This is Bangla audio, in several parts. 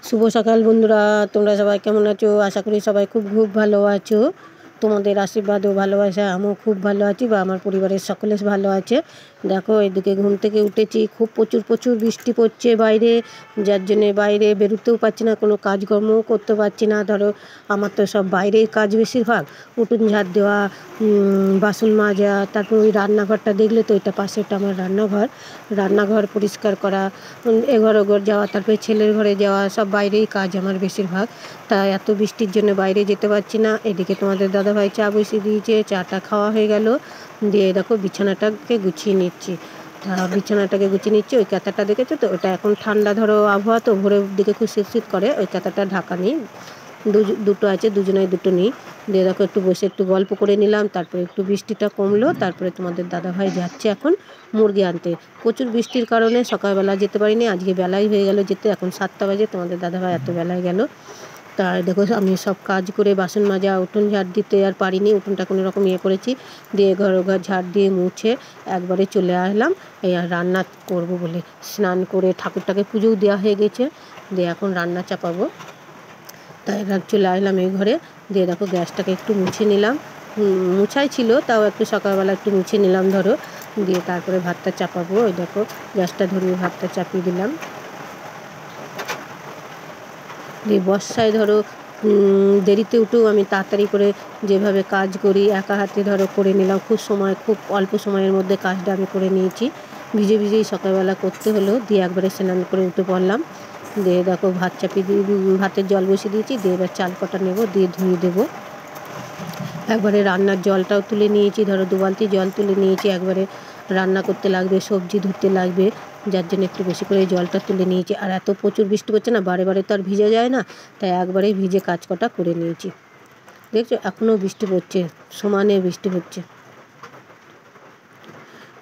শুভ সকাল বন্ধুরা, তোমরা সবাই কেমন আছো? আশা করি সবাই খুব খুব ভালো আছো। তোমাদের আশীর্বাদ ও ভালোবাসা আমিও খুব ভালো আছি, বা আমার পরিবারের সকলে ভালো আছে। দেখো, এদিকে ঘুম থেকে উঠেছি, খুব প্রচুর প্রচুর বৃষ্টি পড়ছে বাইরে, যার জন্যে বাইরে বেরোতেও পারছি না, কোনো কাজকর্মও করতে পারছি না। ধরো, আমার তো সব বাইরের কাজ বেশিরভাগ, উঠোন ঝাড় দেওয়া, বাসন মাজা, তারপর ওই রান্নাঘরটা দেখলে তো, এটা পাশে ওটা আমার রান্নাঘর পরিষ্কার করা, এঘর ওঘর যাওয়া, তারপরে ছেলের ঘরে যাওয়া, সব বাইরেই কাজ আমার বেশিরভাগ। তা এত বৃষ্টির জন্য বাইরে যেতে পারছি না। এদিকে তোমাদের দাদাভাই চা বসিয়ে দিয়েছে, চাটা খাওয়া হয়ে গেল। দিয়ে দেখো বিছানাটাকে গুছিয়ে নিচ্ছি। বিছানাটাকে গুছিয়ে নিচ্ছি। ওই কাঁথাটা দেখেছো তো, ওটা এখন ঠান্ডা ধরো আবহাওয়া তো, ভোরের দিকে খুব শীত করে, ওই কাঁথাটা ঢাকা নেই, দুটো আছে, দুজনের দুটো নিই। দিয়ে দেখো একটু বসে একটু গল্প করে নিলাম। তারপরে একটু বৃষ্টিটা কমলো, তারপরে তোমাদের দাদাভাই যাচ্ছে এখন মুরগি আনতে। প্রচুর বৃষ্টির কারণে সকালবেলা যেতে পারিনি, আজকে বেলায় হয়ে গেল যেতে, এখন 7টা বাজে, তোমাদের দাদাভাই এত বেলায় গেল। তা দেখো, আমি সব কাজ করে বাসন মাজা, উঠোন ঝাড় দিতে আর পারিনি, উঠোনটা কোনো রকম করেছি। দিয়ে ঘর ঝাড় দিয়ে মুছে একবারে চলে আসলাম এই আর রান্না করব বলে। স্নান করে ঠাকুরটাকে পুজোও দেওয়া হয়ে গেছে, দিয়ে এখন রান্না চাপাবো। তাই চলে আসলাম এই ঘরে। দিয়ে দেখো গ্যাসটাকে একটু মুছে নিলাম, মুছাই ছিল, তাও একটু সকালবেলা একটু মুছে নিলাম ধরো। দিয়ে তারপরে ভাতটা চাপাবো। ওই দেখো গ্যাসটা ধরিয়ে ভাতটা চাপিয়ে দিলাম। দিয়ে বর্ষায় ধরো দেরিতে উঠেও আমি তাড়াতাড়ি করে যেভাবে কাজ করি, একা হাতে ধরো করে নিলাম, খুব অল্প সময়ের মধ্যে কাজটা আমি করে নিয়েছি। ভিজে ভিজেই সকালবেলা করতে হলো। দিয়ে একবারে স্নান করে উঠে পড়লাম। দিয়ে দেখো ভাত চাপিয়ে দিয়ে ভাতের জল বসিয়ে দিয়েছি। দিয়ে এবার চাল কটা নেবো, দিয়ে ধুয়ে দেবো। একবারে রান্নার জলটাও তুলে নিয়েছি, ধরো 2 বালতি জল তুলে নিয়েছি। একবারে রান্না করতে লাগবে, সবজি ধুতে লাগবে, যার জন্য একটু বেশি করে জলটা তুলে নিয়েছি। আর এত প্রচুর বৃষ্টি পড়ছে না, বারে বারে তো আর ভিজে যায় না, তাই একবারেই ভিজে কাজ কটা করে নিয়েছি। দেখছো এখনও বৃষ্টি পড়ছে, সমানে বৃষ্টি হচ্ছে।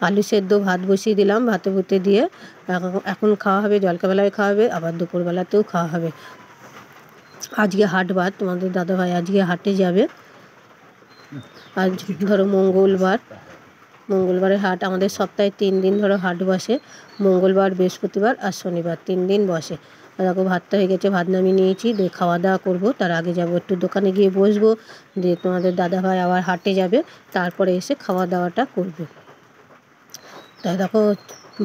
আলু সেদ্ধ ভাত বসিয়ে দিলাম, ভাতে ভুতে দিয়ে এখন খাওয়া হবে, জলখাবেলায় খাওয়া হবে, আবার দুপুরবেলাতেও খাওয়া হবে। আজকে হাট বার, তোমাদের দাদাভাই আজকে হাটে যাবে। আজ ধরো মঙ্গলবারের হাট। আমাদের সপ্তাহে 3 দিন ধরো হাট বসে, মঙ্গলবার, বৃহস্পতিবার আর শনিবার, 3 দিন বসে। আর দেখো ভাতটা হয়ে গেছে, ভাত নামিয়ে নিয়েছি। দিয়ে খাওয়া দাওয়া করবো, তার আগে যাবো একটু দোকানে গিয়ে বসবো। দিয়ে তোমাদের দাদাভাই আবার হাটে যাবে, তারপরে এসে খাওয়া দাওয়াটা করবে। তাই দেখো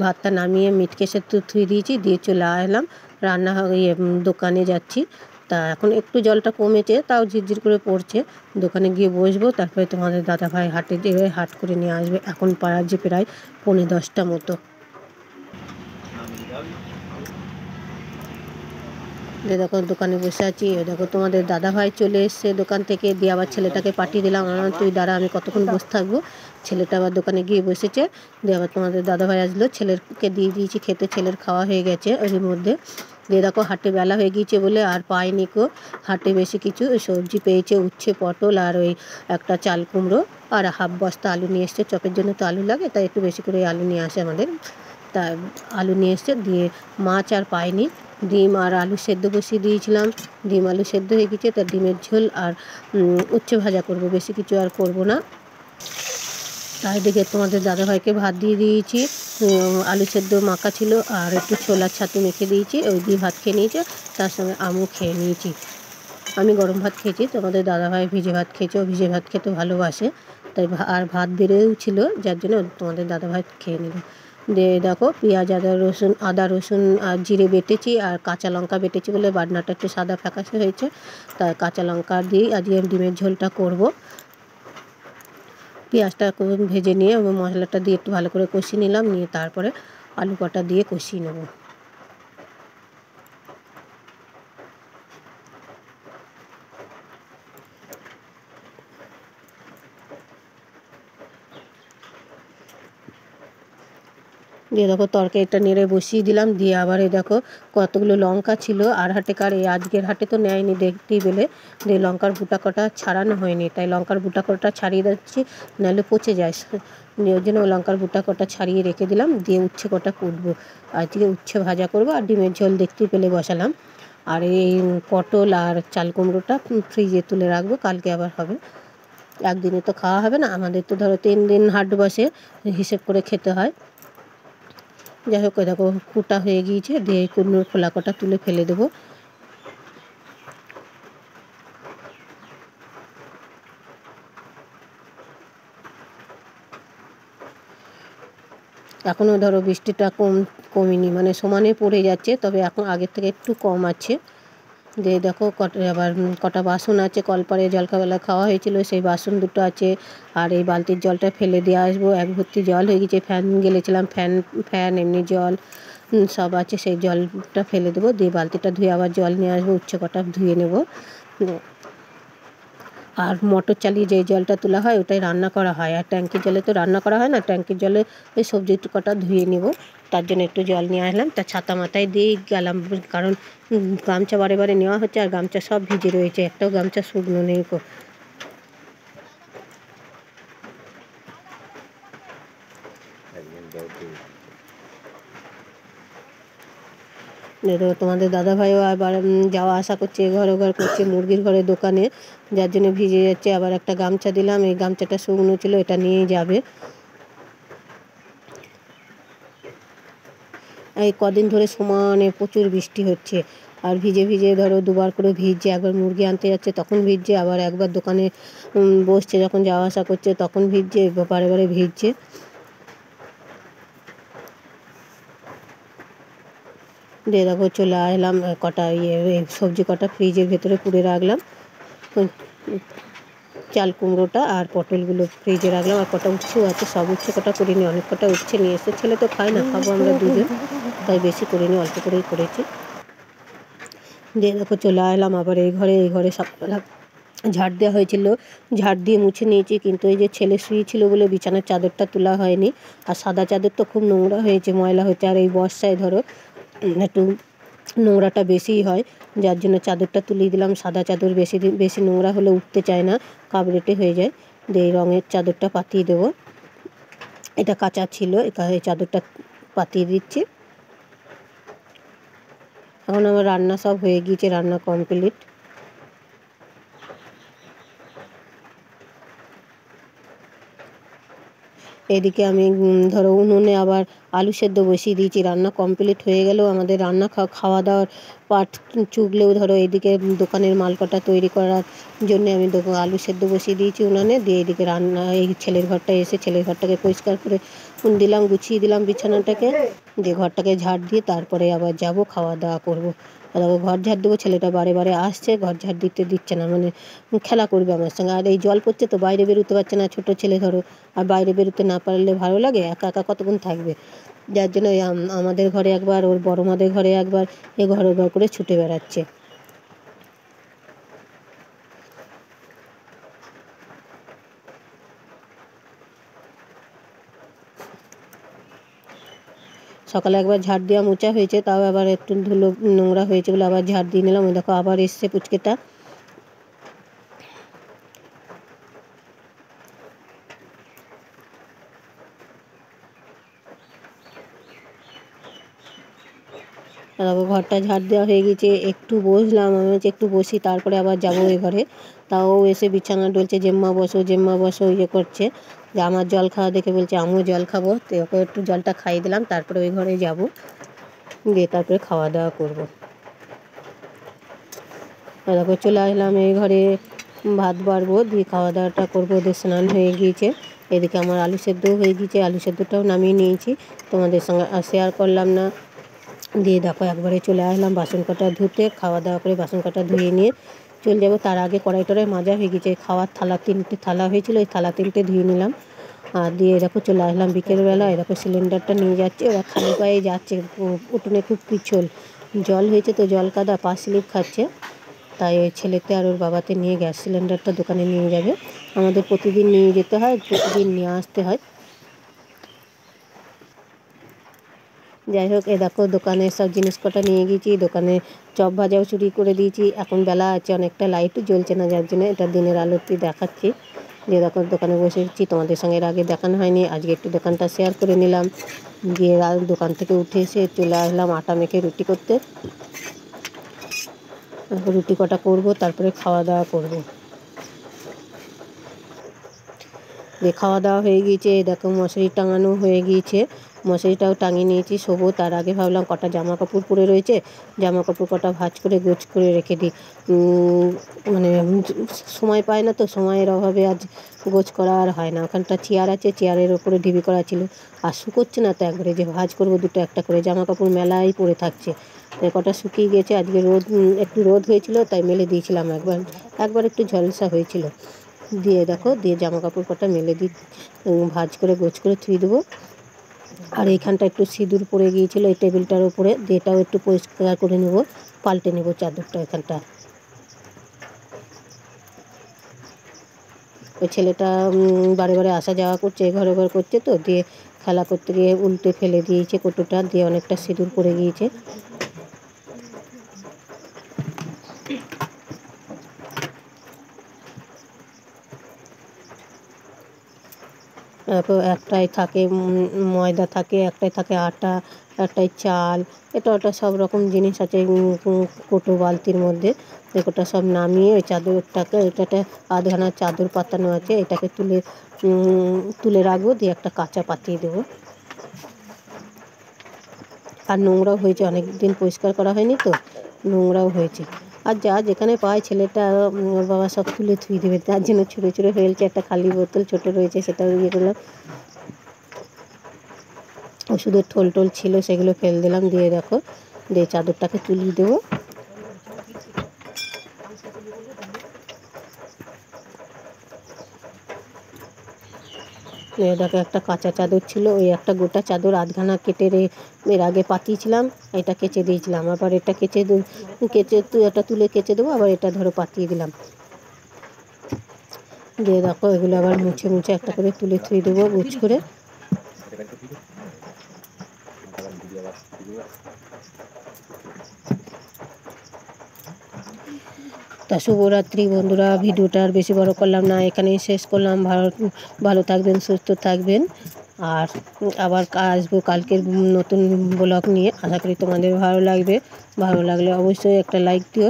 ভাতটা নামিয়ে মিটকেসে ধুয়ে দিয়েছি, দিয়ে চলে আসলাম দোকানে যাচ্ছি। তা এখন একটু জলটা কমেছে, তাও ঝিরঝির করে পড়ছে। দোকানে গিয়ে বসবো, তারপরে তোমাদের দাদাভাই হাটে যেয়ে হাট করে নিয়ে আসবে। এখন যে প্রায় 9:45 মতো। দেখো দোকানে বসে আছি। দেখো তোমাদের দাদাভাই চলে এসছে দোকান থেকে, দিয়ে আবার ছেলেটাকে পাঠিয়ে দিলাম। আমার তুই দাঁড়া, আমি কতক্ষণ বসে থাকবো। ছেলেটা আবার দোকানে গিয়ে বসেছে। দিয়ে আবার তোমাদের দাদাভাই আসলো, ছেলেকে দিয়ে দিয়েছি খেতে, ছেলের খাওয়া হয়ে গেছে ওর মধ্যে। দিয়ে দেখো হাটে বেলা হয়ে গিয়েছে বলে আর পাইনি হাটে বেশি কিছু সবজি পেয়েছে, উচ্ছে, পটল, আর ওই একটা চাল কুমড়ো, আর হাফ বস্তা আলু নিয়ে এসছে। চপের জন্য তো আলু লাগে, তাই একটু বেশি করে আলু নিয়ে আসে আমাদের। তা আলু নিয়ে এসছে। দিয়ে মাছ আর পাইনি। ডিম আর আলু সেদ্ধ বসিয়ে দিয়েছিলাম, ডিম আলু সেদ্ধ হয়ে গেছে। তার ডিমের ঝোল আর উচ্ছে ভাজা করব, বেশি কিছু আর করব না। তাই দেখে তোমাদের দাদাভাইকে ভাত দিয়ে দিয়েছি, আলু সেদ্ধ মাখা ছিল, আর একটু ছোলার ছাতু মেখে দিয়েছি, ওই দিয়ে ভাত খেয়ে নিয়েছে। তার সঙ্গে আমিও খেয়ে নিয়েছি। আমি গরম ভাত খেয়েছি, তোমাদের দাদাভাই ভিজে ভাত খেয়েছে, ও ভিজে ভাত খেতে ভালোবাসে, তাই আর ভাত বেড়েও ছিল, যার জন্য তোমাদের দাদাভাই খেয়ে নিল। দিয়ে দেখো পেঁয়াজ, আদা রসুন আর জিরে বেটেছি, আর কাঁচা লঙ্কা বেটেছি বলে বাটনাটা একটু সাদা ফ্যাকাশে হয়েছে। তাই কাঁচা লঙ্কা দিয়েই আজকে ডিমের ঝোলটা করব। পেঁয়াজটা ভেজে নিয়ে মশলাটা দিয়ে একটু ভালো করে কষিয়ে নিলাম, নিয়ে তারপরে আলু কটা দিয়ে কষিয়ে নেব। দিয়ে দেখো তরকারিটা নেড়ে বসিয়ে দিলাম। দিয়ে আবার দেখো কতগুলো লঙ্কা ছিল, আর আজকের হাটে তো নেয়নি দেখতেই পেলে। দিয়ে লঙ্কার বুটা কটা ছাড়ানো হয়নি, তাই লঙ্কার বুটা কটা ছাড়িয়ে দিচ্ছি, নাহলে পচে যায়। ওই জন্য লঙ্কার বুটা কটা ছাড়িয়ে রেখে দিলাম। দিয়ে উচ্ছে কটা কুটবো, আজকে উচ্ছে ভাজা করবো, আর ডিমের ঝোল দেখতেই পেলে বসালাম। আর এই পটল আর চাল কুমড়োটা ফ্রিজে তুলে রাখবো, কালকে আবার হবে। একদিনে তো খাওয়া হবে না, আমাদের তো ধরো 3 দিন হাট বসে, হিসেব করে খেতে হয়। যাই হোক দেখো কুটা হয়ে গিয়েছে। দিয়ে কুমড়োর খোলা কটা তুলে ফেলে দেবো। এখনও ধরো বৃষ্টিটা কমেনি, মানে সমানে পড়ে যাচ্ছে, তবে এখন আগের থেকে একটু কম আছে। দিয়ে দেখো আবার কটা বাসন আছে, কলপারে জলখাবেলা খাওয়া হয়েছিল সেই বাসন দুটো আছে। আর এই বালতির জলটা ফেলে দিয়ে আসবো, এক ভর্তি জল হয়ে গেছে। ফ্যান গেলেছিলাম, ফ্যান এমনি জল সব আছে, সেই জলটা ফেলে দেবো, দিয়ে বালতিটা ধুয়ে আবার জল নিয়ে আসবো, উচ্ছে কটা ধুয়ে নেবো। আর মোটর চালিয়ে যে জলটা তোলা হয় ওটাই রান্না করা হয়, আর ট্যাঙ্কির জলে তো রান্না করা হয় না। ট্যাঙ্কির জলে ওই সবজি কটা ধুয়ে নেব, তার জন্য একটু জল নিয়ে আসলাম। তা ছাতা মাথায় দিয়েই গেলাম, কারণ গামছা বারে বারে নেওয়া হচ্ছে, আর গামছা সব ভিজে রয়েছে, একটাও গামছা শুকনো নেই। তোমাদের দাদাভাইও আবার যাওয়া আসা করছে, এঘর ওঘর করছে মুরগির ঘরে দোকানে, যার জন্য ভিজে যাচ্ছে। আবার একটা গামছা দিলাম, এই গামছাটা শুকনো ছিল, এটা নিয়ে যাবে। এই কদিন ধরে সমানে প্রচুর বৃষ্টি হচ্ছে, আর ভিজে ভিজে ধরো দুবার করে ভিজছে। একবার মুরগি আনতে যাচ্ছে তখন ভিজছে, আবার একবার দোকানে বসছে যখন যাওয়া আসা করছে তখন ভিজছে, বারে বারে ভিজছে। দিয়ে দেখো চলে আসলাম, কটা সবজি কটা ফ্রিজের ভেতরে পুড়ে রাখলাম। চাল কুমড়োটা আর পটলগুলো ফ্রিজে রাখলাম, আর কটা উচ্ছেও আছে, সব উচ্ছে কটা করিনি, অনেক কটা উচ্ছে নিয়ে এসে, ছেলে তো খায় না, খাবো আমরা দুজন, তাই বেশি করিনি, অল্প করেই করেছি। দিয়ে দেখো চলে আসলাম আবার এই ঘরে সকালবেলা ঝাড় দেওয়া হয়েছিল, ঝাড় দিয়ে মুছে নিয়েছি, কিন্তু এই যে ছেলে শুয়েছিল বলে বিছানার চাদরটা তোলা হয়নি। আর সাদা চাদর তো খুব নোংরা হয়েছে, ময়লা হচ্ছে, আর এই বর্ষায় ধরো একটু নোংরাটা বেশিই হয়, যার জন্য চাদরটা তুলিয়ে দিলাম। সাদা চাদর বেশি নোংরা হলে উঠতে চায় না, কাবরেটে হয়ে যায়। দিয়ে এই রঙের চাদরটা পাতিয়ে দেবো, এটা কাঁচা ছিল, এই চাদরটা পাতিয়ে দিচ্ছি। এখন আমার রান্না সব হয়ে গিয়েছে, রান্না কমপ্লিট। এদিকে আমি ধরো উনুনে আবার আলু সেদ্ধ বসিয়ে দিয়েছি, রান্না কমপ্লিট হয়ে গেলেও আমাদের রান্না খাওয়া দাওয়ার পাট চুগলেও ধরো এদিকে দোকানের মাল কটা তৈরি করার জন্য আমি আলু সেদ্ধ বসিয়ে দিয়েছি উনানে। দিয়ে এদিকে রান্না, এই ছেলের ঘরটা এসে ছেলের ঘরটাকে পরিষ্কার করে দিলাম, গুছিয়ে দিলাম বিছানাটাকে, দিয়ে ঘরটাকে ঝাড় দিয়ে তারপরে আবার যাব খাওয়া দাওয়া করবো। আর ঘর ঝাড় দেবো, ছেলেটা বারে বারে আসছে, ঘর ঝাড় দিচ্ছে না, মানে খেলা করবে আমার সঙ্গে। আর এই জল পড়ছে তো বাইরে বেরোতে পারছে না, ছোটো ছেলে ধরো, আর বাইরে বেরোতে না পারলে ভালো লাগে, একা একা কতক্ষণ থাকবে, যার জন্য আমাদের ঘরে একবার, ওর বড় মাদের ঘরে একবার, এ ঘর ও ঘর করে ছুটে বেড়াচ্ছে। সকালে একবার ঝাড় দেওয়া মোচা হয়েছে, তাও আবার একটু ধুলো নোংরা হয়েছে বলে আবার ঝাড় দিয়ে নিলাম। ওই দেখো আবার এসছে পুচকেটা। তারপর ঘরটা ঝাড় দেওয়া হয়ে গেছে, একটু বসলাম, আমি হচ্ছে একটু বসি, তারপরে আবার যাবো ওই ঘরে। তাও এসে বিছানা ডলছে, জেম্মা বসো ইয়ে করছে, যে আমার জল খাওয়া দেখে বলছে আমিও জল খাবো, তো ওকে একটু জলটা খাইয়ে দিলাম, তারপরে ওই ঘরে যাব, দিয়ে তারপরে খাওয়া দাওয়া করবো। তারপর চলে আসলাম এই ঘরে, ভাত বাড়বো, দিয়ে খাওয়া দাওয়াটা করবো। ওদের স্নান হয়ে গিয়েছে, এদিকে আমার আলু সেদ্ধও হয়ে গিয়েছে, আলু সেদ্ধটাও নামিয়ে নিয়েছি, তোমাদের সঙ্গে শেয়ার করলাম না। দিয়ে দেখো একবারে চলে আসলাম বাসন কটা ধুতে, খাওয়া দাওয়া করে বাসন কটা ধুয়ে নিয়ে চলে যাবো। তার আগে কড়াই টড়াই মাজা হয়ে গেছে, খাওয়ার থালা 3টে থালা হয়েছিল, ওই থালা 3টে ধুয়ে নিলাম। আর দিয়ে দেখো চলে আসলাম বিকেলবেলা, এরকম সিলিন্ডারটা নিয়ে যাচ্ছে, ওরা খালি পায়ে যাচ্ছে, উঠোনে খুব পিছল, জল হয়েছে তো জল কাদা, পা স্লিপ খাচ্ছে, তাই ওই ছেলেতে আর ওর বাবাতে নিয়ে গ্যাস সিলিন্ডারটা দোকানে নিয়ে যাবে। আমাদের প্রতিদিন নিয়ে যেতে হয়, প্রতিদিন নিয়ে আসতে হয়। যাই হোক, এ দেখো দোকানে সব জিনিস কটা নিয়ে গিয়েছি, দোকানে চপ ভাজাও চুরি করে দিয়েছি। এখন বেলা আছে অনেকটা, লাইট জ্বলছে না, যার জন্য এটা দিনের আলোতে দেখাচ্ছি। যে দেখো দোকানে বসেছি, তোমাদের সঙ্গে এর আগে দেখানো হয়নি, আজকে একটু দোকানটা শেয়ার করে নিলাম। গিয়ে দোকান থেকে উঠে এসে চলে আসলাম আটা মেখে রুটি করতে। রুটি কটা করবো, তারপরে খাওয়া দাওয়া করবো। দিয়ে খাওয়া দাওয়া হয়ে গিয়েছে, দেখো মশারি টাঙানো হয়ে গিয়েছে, মশারিটাও টাঙিয়ে নিয়েছি, শোবো। তার আগে ভাবলাম কটা জামা কাপড় পরে রয়েছে, জামা কাপড় কটা ভাঁজ করে গোছ করে রেখে দিই। মানে সময় পায় না তো, সময়ের অভাবে আজ গোছ করা আর হয় না। ওখানটা চেয়ার আছে, চেয়ারের ওপরে ঢিবি করা ছিল, আর শুকোচ্ছে না তো একবারে যে ভাঁজ করবো দুটো একটা করে। জামা কাপড় মেলাই পড়ে থাকছে, তাই কটা শুকিয়ে গেছে। আজকে রোদ একটু রোদ হয়েছিল তাই মেলে দিয়েছিলাম, একবার একটু ঝলসা হয়েছিল। দিয়ে দেখো, দিয়ে জামা কাপড় কটা মেলে দিই, ভাঁজ করে গোছ করে ধুয়ে দেবো। আর এইখানটা একটু সিঁদুর পড়ে গিয়েছিলো এই টেবিলটার উপরে, দিয়ে এটাও একটু পরিষ্কার করে নেব, পাল্টে নেব চাদরটা এখানটা। ওই ছেলেটা বারে বারে আসা যাওয়া করছে, এঘর ওঘর করছে তো, দিয়ে খেলা করতে গিয়ে উল্টে ফেলে দিয়েছে কৌটোটা, দিয়ে অনেকটা সিঁদুর পড়ে গিয়েছে। তারপর একটায় থাকে ময়দা থাকে, একটায় থাকে আটা, একটায় চাল, এটা ওটা সব রকম জিনিস আছে কৌটো বালতির মধ্যে। ওটা সব নামিয়ে ওই চাদরটাকে, এটাতে আধখানা চাদর পাতানো আছে, এটাকে তুলে তুলে রাখবো, দিয়ে একটা কাঁচা পাতিয়ে দেবো। আর নোংরাও হয়েছে, অনেক দিন পরিষ্কার করা হয়নি তো, নোংরাও হয়েছে। আর যা যেখানে পায় ছেলেটা ওর বাবা সব তুলে ধুয়ে দেবে, তার জন্য ছুঁড়ে ছুঁড়ে ফেলছে। একটা খালি বোতল ছোটো রয়েছে, সেটাও ইয়ে করলাম। ওষুধের ঠোল টোল ছিল, সেগুলো ফেল দিলাম। দিয়ে দেখো, দিয়ে চাদরটাকে তুলিয়ে দেবো। দেখো, একটা কাঁচা চাদর ছিল, ওই একটা গোটা চাদর আধখানা কেটে এর আগে পাতিয়েছিলাম, এটা কেচে দিয়েছিলাম। আবার এটা কেচে এটা তুলে কেচে দেবো, আবার এটা ধরো পাতিয়ে দিলাম। দিয়ে দেখো, এগুলো আবার মুছে মুছে একটা করে তুলে থুয়ে দেবো গুছ করে। তা শুভরাত্রি বন্ধুরা, ভিডিওটা আর বেশি বড় করলাম না, এখানেই শেষ করলাম। ভালো থাকবেন, সুস্থ থাকবেন। আর আবার আসবো কালকের নতুন ব্লগ নিয়ে, আশা করি তোমাদের ভালো লাগবে। ভালো লাগলে অবশ্যই একটা লাইক দিও।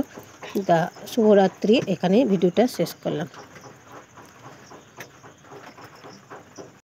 তা শুভরাত্রি, এখানেই ভিডিওটা শেষ করলাম।